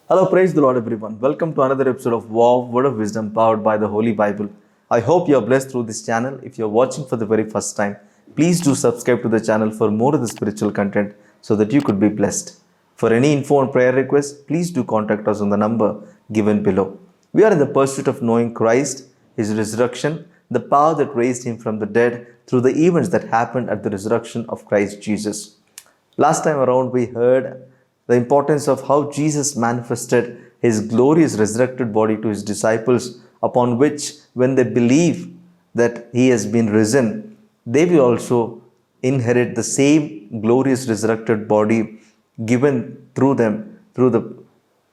Hello, praise the Lord, everyone. Welcome to another episode of Wow, Word of Wisdom, powered by the Holy Bible. I hope you are blessed through this channel. If you are watching for the very first time, please do subscribe to the channel for more of the spiritual content so that you could be blessed. For any info and prayer requests, please do contact us on the number given below. We are in the pursuit of knowing Christ, His resurrection, the power that raised Him from the dead through the events that happened at the resurrection of Christ Jesus. Last time around, we heard the importance of how Jesus manifested his glorious resurrected body to his disciples, upon which, when they believe that he has been risen, they will also inherit the same glorious resurrected body given through them, through the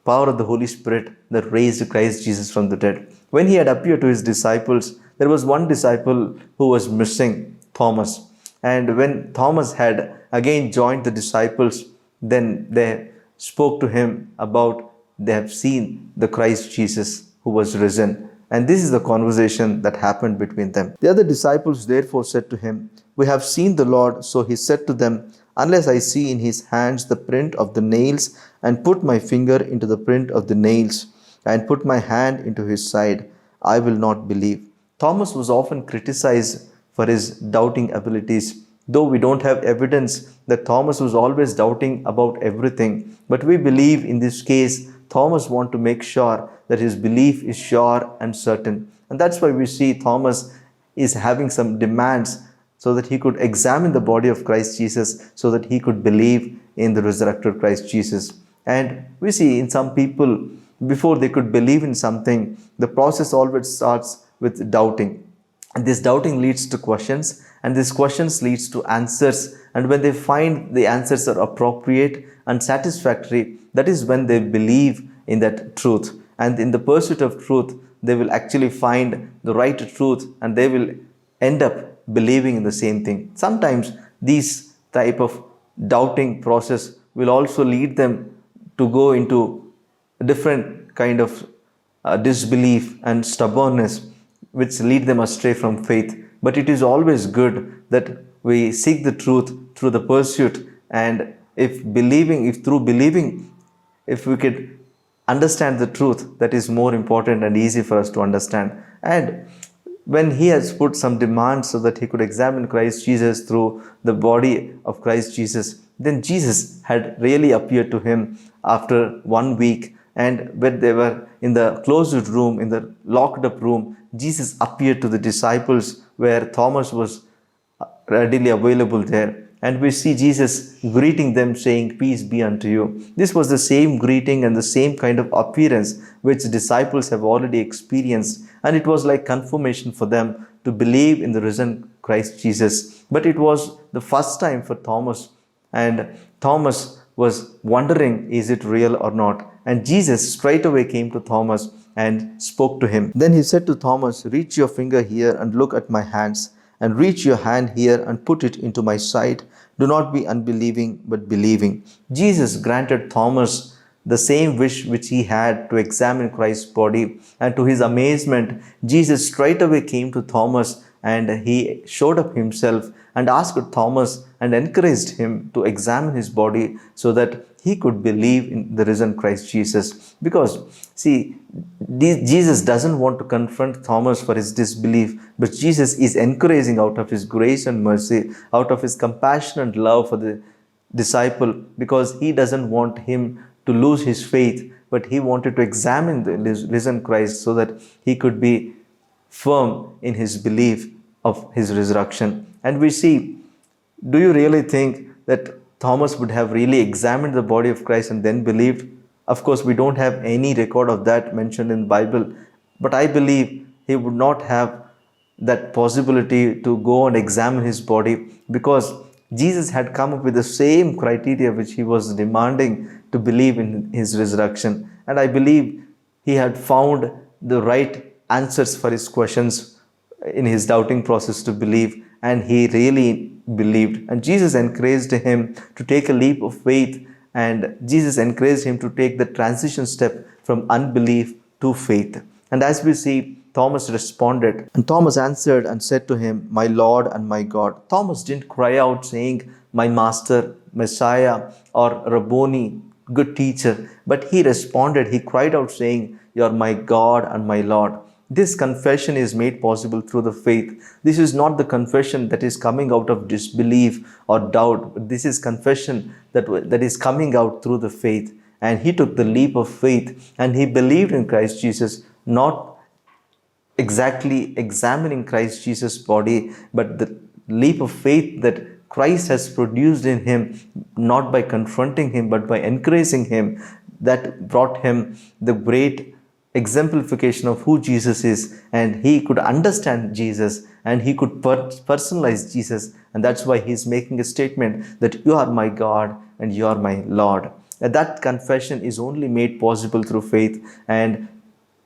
power of the Holy Spirit that raised Christ Jesus from the dead. When he had appeared to his disciples, there was one disciple who was missing, Thomas. And when Thomas had again joined the disciples, then they spoke to him about they have seen the Christ Jesus who was risen. And this is the conversation that happened between them. The other disciples therefore said to him, "We have seen the Lord." So he said to them, "Unless I see in his hands the print of the nails, and put my finger into the print of the nails, and put my hand into his side, I will not believe." Thomas was often criticized for his doubting abilities, though we don't have evidence that Thomas was always doubting about everything. But we believe in this case, Thomas wanted to make sure that his belief is sure and certain. And that's why we see Thomas is having some demands so that he could examine the body of Christ Jesus, so that he could believe in the resurrected Christ Jesus. And we see in some people, before they could believe in something, the process always starts with doubting. And this doubting leads to questions, and these questions leads to answers. And when they find the answers are appropriate and satisfactory, that is when they believe in that truth. And in the pursuit of truth, they will actually find the right truth, and they will end up believing in the same thing. Sometimes these type of doubting process will also lead them to go into a different kind of disbelief and stubbornness, which lead them astray from faith. But it is always good that we seek the truth through the pursuit, and if through believing, if we could understand the truth, that is more important and easy for us to understand. And when he has put some demands so that he could examine Christ Jesus through the body of Christ Jesus, then Jesus had really appeared to him after 1 week. And when they were in the closed room, in the locked up room, Jesus appeared to the disciples where Thomas was readily available there. And we see Jesus greeting them, saying, "Peace be unto you." This was the same greeting and the same kind of appearance which disciples have already experienced. And it was like confirmation for them to believe in the risen Christ Jesus. But it was the first time for Thomas. And Thomas was wondering, is it real or not? And Jesus straightaway came to Thomas and spoke to him. Then he said to Thomas, "Reach your finger here and look at my hands, and reach your hand here and put it into my side. Do not be unbelieving, but believing." Jesus granted Thomas the same wish which he had to examine Christ's body. And to his amazement, Jesus straightaway came to Thomas, and he showed up himself and asked Thomas and encouraged him to examine his body so that he could believe in the risen Christ Jesus. Because, see, Jesus doesn't want to confront Thomas for his disbelief, but Jesus is encouraging out of his grace and mercy, out of his compassion and love for the disciple, because he doesn't want him to lose his faith, but he wanted to examine the risen Christ so that he could be firm in his belief of his resurrection. And we see, do you really think that Thomas would have really examined the body of Christ and then believed? Of course, we don't have any record of that mentioned in the Bible, but I believe he would not have that possibility to go and examine his body, because Jesus had come up with the same criteria which he was demanding to believe in his resurrection. And I believe he had found the right answers for his questions in his doubting process to believe, and he really believed. And Jesus encouraged him to take a leap of faith, and Jesus encouraged him to take the transition step from unbelief to faith. And as we see, Thomas responded, and Thomas answered and said to him, "My Lord and my God." Thomas didn't cry out saying, "My Master, Messiah, or Rabboni," good teacher. But he responded, he cried out saying, "You are my God and my Lord." This confession is made possible through the faith. This is not the confession that is coming out of disbelief or doubt. But this is confession that is coming out through the faith. And he took the leap of faith and he believed in Christ Jesus, not exactly examining Christ Jesus' body, but the leap of faith that Christ has produced in him, not by confronting him, but by encouraging him, that brought him the great exemplification of who Jesus is. And he could understand Jesus and he could personalize Jesus. And that's why he's making a statement that you are my God and you are my Lord. And that confession is only made possible through faith. And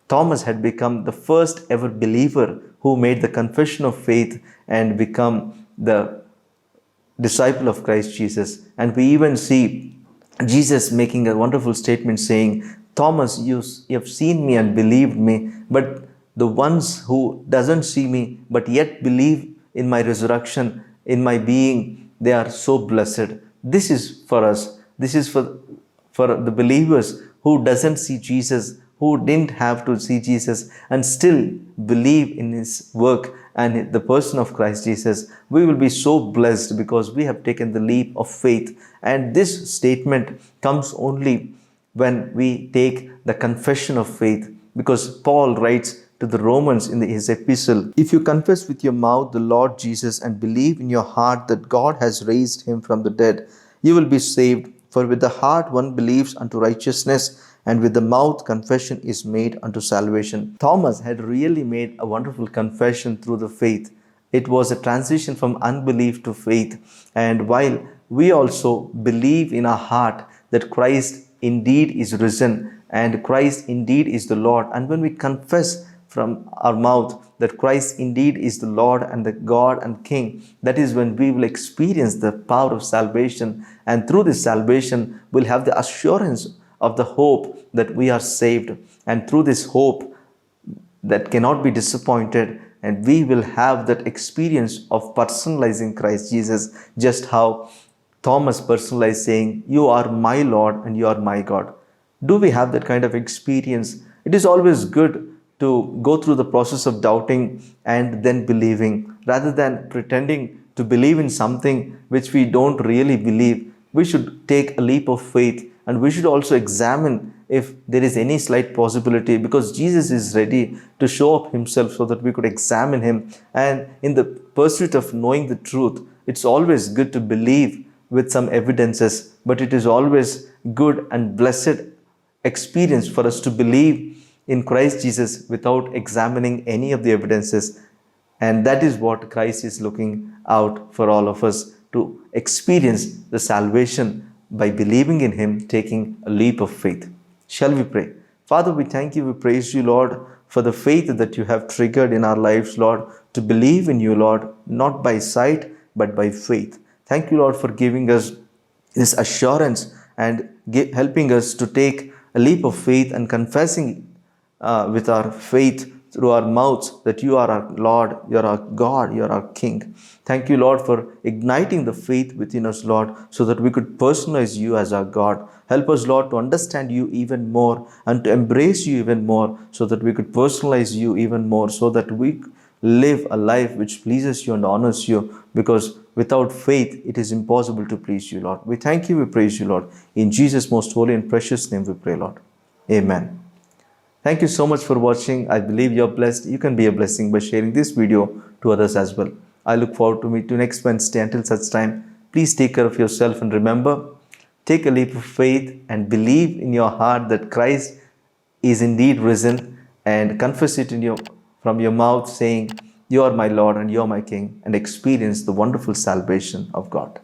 Thomas had become the first ever believer who made the confession of faith and become the disciple of Christ Jesus. And we even see Jesus making a wonderful statement saying, "Thomas, you have seen me and believed me, but the ones who doesn't see me but yet believe in my resurrection, in my being, they are so blessed." This is for us. This is for the believers who doesn't see Jesus, who didn't have to see Jesus and still believe in his work and the person of Christ Jesus. We will be so blessed because we have taken the leap of faith. And this statement comes only when we take the confession of faith, because Paul writes to the Romans in his epistle, "If you confess with your mouth the Lord Jesus and believe in your heart that God has raised him from the dead, you will be saved. For with the heart one believes unto righteousness, and with the mouth confession is made unto salvation." Thomas had really made a wonderful confession through the faith. It was a transition from unbelief to faith. And while we also believe in our heart that Christ indeed is risen and Christ indeed is the Lord, and when we confess from our mouth that Christ indeed is the Lord and the God and King, that is when we will experience the power of salvation. And through this salvation, we'll have the assurance of the hope that we are saved. And through this hope that cannot be disappointed, and we will have that experience of personalizing Christ Jesus, just how Thomas personalized saying, "You are my Lord and you are my God." Do we have that kind of experience? It is always good to go through the process of doubting and then believing, rather than pretending to believe in something which we don't really believe. We should take a leap of faith, and we should also examine if there is any slight possibility, because Jesus is ready to show up himself so that we could examine him. And in the pursuit of knowing the truth, it's always good to believe with some evidences, but it is always good and blessed experience for us to believe in Christ Jesus without examining any of the evidences. And that is what Christ is looking out for all of us, to experience the salvation by believing in him, taking a leap of faith. Shall we pray? Father, we thank you, we praise you, Lord, for the faith that you have triggered in our lives, Lord, to believe in you, Lord, not by sight, but by faith. Thank you, Lord, for giving us this assurance and helping us to take a leap of faith and confessing with our faith through our mouths that you are our Lord, you are our God, you are our King. Thank you, Lord, for igniting the faith within us, Lord, so that we could personalize you as our God. Help us, Lord, to understand you even more and to embrace you even more, so that we could personalize you even more, so that we live a life which pleases you and honors you, because without faith, it is impossible to please you, Lord. We thank you, we praise you, Lord. In Jesus' most holy and precious name we pray, Lord. Amen. Thank you so much for watching. I believe you're blessed. You can be a blessing by sharing this video to others as well. I look forward to meet you next Wednesday. Until such time, please take care of yourself and remember, take a leap of faith and believe in your heart that Christ is indeed risen, and confess it from your mouth saying, "You are my Lord and you are my King," and experience the wonderful salvation of God.